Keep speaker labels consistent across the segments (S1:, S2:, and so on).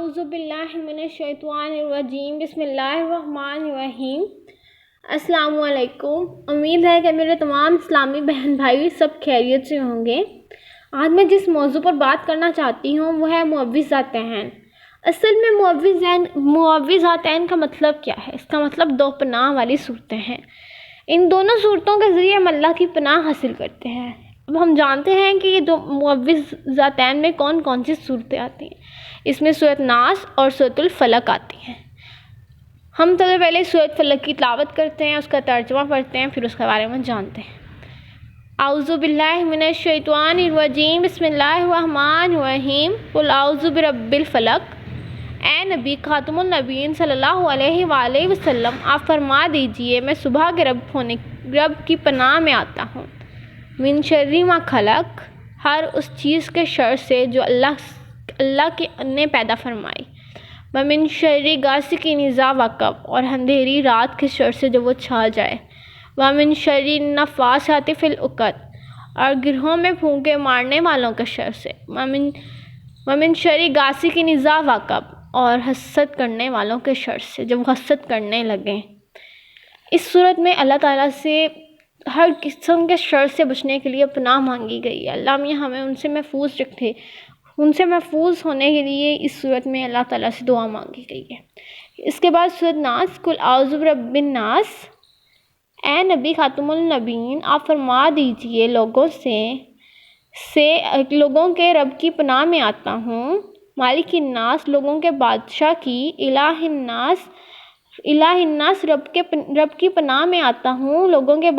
S1: اعوذ باللہ من الشیطان الرجیم بسم اللہ الرحمن الرحیم۔ السلام علیکم۔ امید ہے کہ میرے تمام اسلامی بہن بھائی سب خیریت سے ہوں گے۔ آج میں جس موضوع پر بات کرنا چاہتی ہوں وہ ہے معوذاتین۔ اصل میں معوذاتین کا مطلب کیا ہے؟ اس کا مطلب دو پناہ والی صورتیں ہیں۔ ان دونوں صورتوں کے ذریعے ہم اللہ کی پناہ حاصل کرتے ہیں۔ اب ہم جانتے ہیں کہ یہ دو معوذاتین میں کون کون سی صورتیں آتی ہیں۔ اس میں سورۃ ناس اور سورۃ الفلق آتی ہیں۔ ہم سب سے پہلے سورۃ فلق کی تلاوت کرتے ہیں، اس کا ترجمہ پڑھتے ہیں، پھر اس کے بارے میں جانتے ہیں۔ اعوذ باللہ من الشیطان الرجیم بسم اللہ الرحمن الرحیم قل اعوذ برب الفلق۔ اے نبی خاتم النبیین صلی اللہ علیہ وآلہ وسلم، آپ فرما دیجئے میں صبح کے رب کی پناہ میں آتا ہوں۔ من شر ما خلق، ہر اس چیز کے شر سے جو اللہ کے نے پیدا فرمائی۔ ومن شر غاسق اذا وقب، اور اندھیری رات کے شر سے جو وہ چھا جائے۔ ومن شر النفاثات فی العقد، اور گرہوں میں پھونکے مارنے والوں کے شر سے۔ ومن شر غاسق اذا وقب، اور حسد کرنے والوں کے شر سے جب حسد کرنے لگیں۔ اس صورت میں اللہ تعالیٰ سے ہر قسم کے شر سے بچنے کے لیے پناہ مانگی گئی ہے۔ اللہ میاں ہمیں ان سے محفوظ رکھے۔ ان سے محفوظ ہونے کے لیے اس صورت میں اللہ تعالیٰ سے دعا مانگی گئی ہے۔ اس کے بعد سورۃ ناس، قل اعوذ برب الناس۔ اے نبی خاتم النبیین، آپ فرما دیجئے لوگوں کے رب کی پناہ میں آتا ہوں۔ مالک الناس، لوگوں کے بادشاہ کی۔ الہ الناس، رب کی پناہ میں آتا ہوں لوگوں کے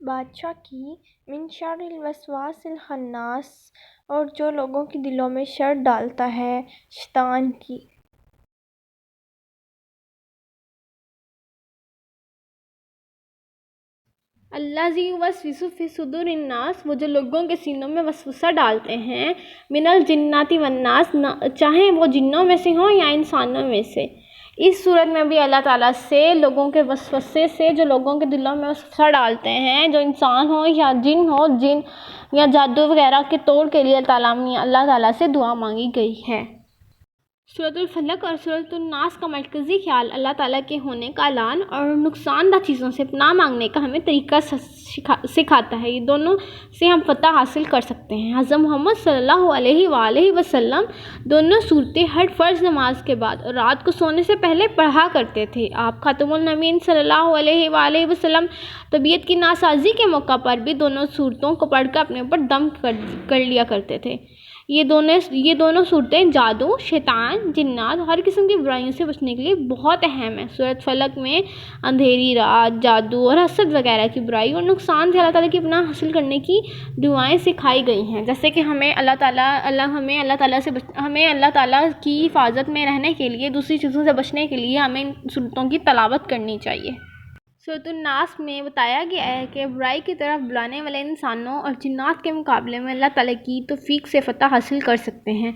S1: بادشاہ کی۔ من شر الوسواس الخناس، اور جو لوگوں کے دلوں میں شر ڈالتا ہے، شیطان کی۔ الذی یوسوس فی صدور الناس، وہ جو لوگوں کے سینوں میں وسوسہ ڈالتے ہیں۔ من الجنات والناس، چاہے وہ جنوں میں سے ہوں یا انسانوں میں سے۔ اس صورت میں بھی اللہ تعالیٰ سے لوگوں کے وسوسے سے جو لوگوں کے دلوں میں وسوسہ ڈالتے ہیں، جو انسان ہو یا جن یا جادو وغیرہ کے توڑ کے لیے اللہ تعالیٰ سے دعا مانگی گئی ہے۔ سورۃ الفلق اور سورۃ الناس کا مرکزی خیال اللہ تعالیٰ کے ہونے کا اعلان اور نقصان دہ چیزوں سے پناہ مانگنے کا ہمیں طریقہ سکھاتا ہے۔ یہ دونوں سے ہم فتح حاصل کر سکتے ہیں۔ حضرت محمد صلی اللہ علیہ وآلہ وسلم دونوں صورتیں ہر فرض نماز کے بعد اور رات کو سونے سے پہلے پڑھا کرتے تھے۔ آپ خاتم النبیین صلی اللہ علیہ وآلہ وسلم طبیعت کی ناسازی کے موقع پر بھی دونوں صورتوں کو پڑھ کر اپنے اوپر دم کر لیا کرتے تھے۔ یہ دونوں صورتیں جادو، شیطان، جنات، ہر قسم کی برائیوں سے بچنے کے لیے بہت اہم ہیں۔ سورۃ فلق میں اندھیری رات، جادو اور حسد وغیرہ کی برائی اور نقصان سے اللہ تعالیٰ کی پناہ حاصل کرنے کی دعائیں سکھائی گئی ہیں، جیسے کہ ہمیں اللہ تعالیٰ کی حفاظت میں رہنے کے لیے، دوسری چیزوں سے بچنے کے لیے ہمیں ان صورتوں کی تلاوت کرنی چاہیے۔ سورۃ الناس میں بتایا گیا ہے کہ برائی کی طرف بلانے والے انسانوں اور جنات کے مقابلے میں اللہ تعالیٰ کی توفیق سے فتح حاصل کر سکتے ہیں۔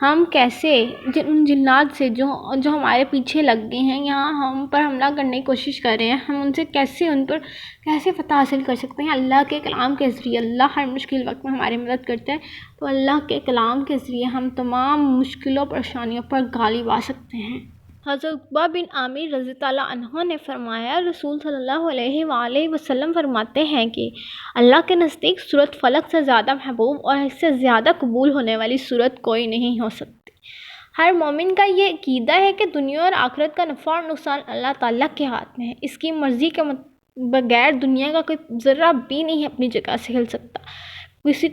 S1: ہم کیسے ان جنات سے جو ہمارے پیچھے لگ گئے ہیں یا ہم پر حملہ کرنے کی کوشش کر رہے ہیں، ہم ان پر کیسے فتح حاصل کر سکتے ہیں؟ اللہ کے کلام کے ذریعے۔ اللہ ہر مشکل وقت میں ہماری مدد کرتا ہے، تو اللہ کے کلام کے ذریعے ہم تمام مشکلوں پریشانیوں پر غالب آ سکتے ہیں۔ حضرت عقبہ بن عامر رضی اللہ عنہ نے فرمایا، رسول صلی اللہ علیہ وآلہ وسلم فرماتے ہیں کہ اللہ کے نزدیک سورۃ فلق سے زیادہ محبوب اور اس سے زیادہ قبول ہونے والی سورت کوئی نہیں ہو سکتی۔ ہر مومن کا یہ عقیدہ ہے کہ دنیا اور آخرت کا نفع اور نقصان اللہ تعالیٰ کے ہاتھ میں ہے۔ اس کی مرضی کے بغیر دنیا کا کوئی ذرہ بھی نہیں اپنی جگہ سے ہل سکتا، کسی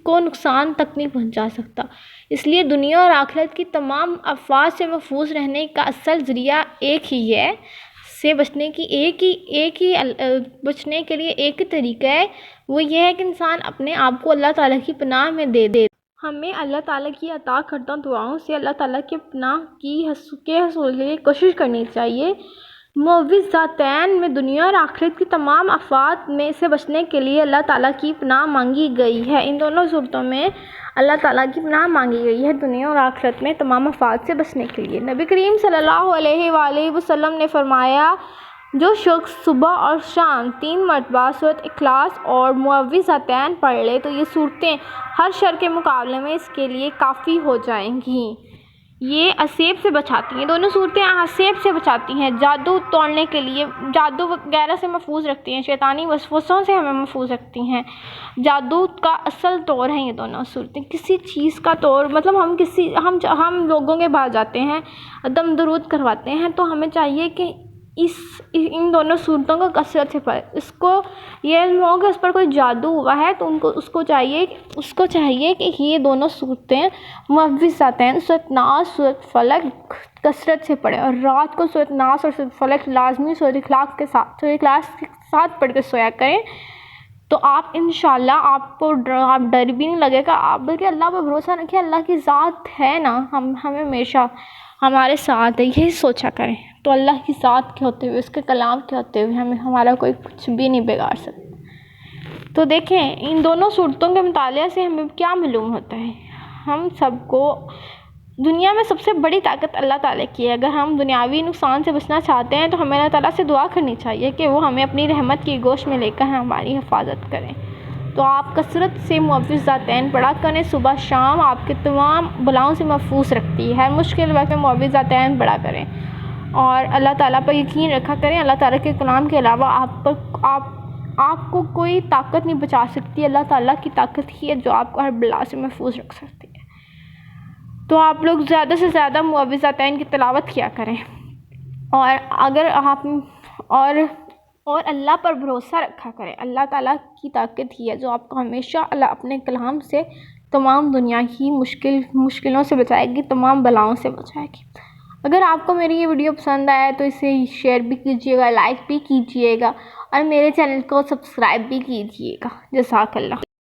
S1: کو نقصان تک نہیں پہنچا سکتا۔ اس لیے دنیا اور آخرت کی تمام آفات سے محفوظ رہنے کا اصل ذریعہ ایک ہی ہے، بچنے کے لیے ایک ہی طریقہ ہے، وہ یہ ہے کہ انسان اپنے آپ کو اللہ تعالیٰ کی پناہ میں دے دے۔ ہمیں اللہ تعالیٰ کی عطا کردہ دعاؤں سے اللہ تعالیٰ کی پناہ کے حصول کے لیے کوشش کرنی چاہیے۔ معوذاتین میں دنیا اور آخرت کی تمام آفات میں سے بچنے کے لیے اللہ تعالیٰ کی پناہ مانگی گئی ہے۔ ان دونوں صورتوں میں اللہ تعالیٰ کی پناہ مانگی گئی ہے دنیا اور آخرت میں تمام آفات سے بچنے کے لیے۔ نبی کریم صلی اللہ علیہ وآلہ وسلم نے فرمایا، جو شخص صبح اور شام 3 مرتبہ سورۃ اخلاص اور معوذاتین پڑھ لے تو یہ صورتیں ہر شر کے مقابلے میں اس کے لیے کافی ہو جائیں گی۔ یہ اسیب سے بچاتی ہیں، دونوں صورتیں اسیب سے بچاتی ہیں، جادو توڑنے کے لیے، جادو وغیرہ سے محفوظ رکھتی ہیں، شیطانی وسوسوں سے ہمیں محفوظ رکھتی ہیں۔ جادو کا اصل طور ہیں یہ دونوں صورتیں، کسی چیز کا طور مطلب ہم لوگوں کے پاس جاتے ہیں، دم درود کرواتے ہیں، تو ہمیں چاہیے کہ ان دونوں صورتوں کو کثرت سے پڑھیں۔ اس کو یہ لوگوں کہ اس پر کوئی جادو ہوا ہے تو اس کو چاہیے کہ یہ دونوں صورتیں معوذتین، سورۃ ناس، سورۃ فلق کثرت سے پڑھیں، اور رات کو سورۃ ناس اور سورۃ فلق لازمی سورۃ اخلاص کے ساتھ پڑھ کے سویا کریں، تو آپ انشاءاللہ آپ ڈر بھی نہیں لگے گا، آپ بلکہ اللہ پر بھروسہ رکھیں، اللہ کی ذات ہے نا، ہمیں ہمیشہ ہمارے ساتھ ہے، یہی سوچا کریں، تو اللہ کی ذات کے ہوتے ہوئے، اس کے کلام کے ہوتے ہوئے ہمارا کوئی کچھ بھی نہیں بگاڑ سکتا۔ تو دیکھیں ان دونوں صورتوں کے مطالعے سے ہمیں کیا معلوم ہوتا ہے، ہم سب کو دنیا میں سب سے بڑی طاقت اللہ تعالیٰ کی ہے۔ اگر ہم دنیاوی نقصان سے بچنا چاہتے ہیں تو ہمیں اللہ تعالیٰ سے دعا کرنی چاہیے کہ وہ ہمیں اپنی رحمت کی گوش میں لے کر ہماری حفاظت کریں۔ تو آپ کثرت سے معوذتین پڑھا کریں، صبح شام آپ کے تمام بلاؤں سے محفوظ رکھتی ہے، ہر مشکل وقت میں معوذتین پڑھا کریں، اور اللہ تعالیٰ پر یقین رکھا کریں۔ اللہ تعالیٰ کے کلام کے علاوہ آپ کو کوئی طاقت نہیں بچا سکتی، اللہ تعالیٰ کی طاقت ہی ہے جو آپ کو ہر بلا سے محفوظ رکھ سکتی ہے۔ تو آپ لوگ زیادہ سے زیادہ معوذتین کی تلاوت کیا کریں، اور اگر آپ اور اللہ پر بھروسہ رکھا کریں، اللہ تعالیٰ کی طاقت ہی ہے جو آپ کو ہمیشہ اللہ اپنے کلام سے تمام دنیا کی مشکلوں سے بچائے گی، تمام بلاؤں سے بچائے گی۔ اگر آپ کو میری یہ ویڈیو پسند آیا ہے تو اسے شیئر بھی کیجیے گا، لائک بھی کیجیے گا، اور میرے چینل کو سبسکرائب بھی کیجیے گا۔ جزاک اللہ۔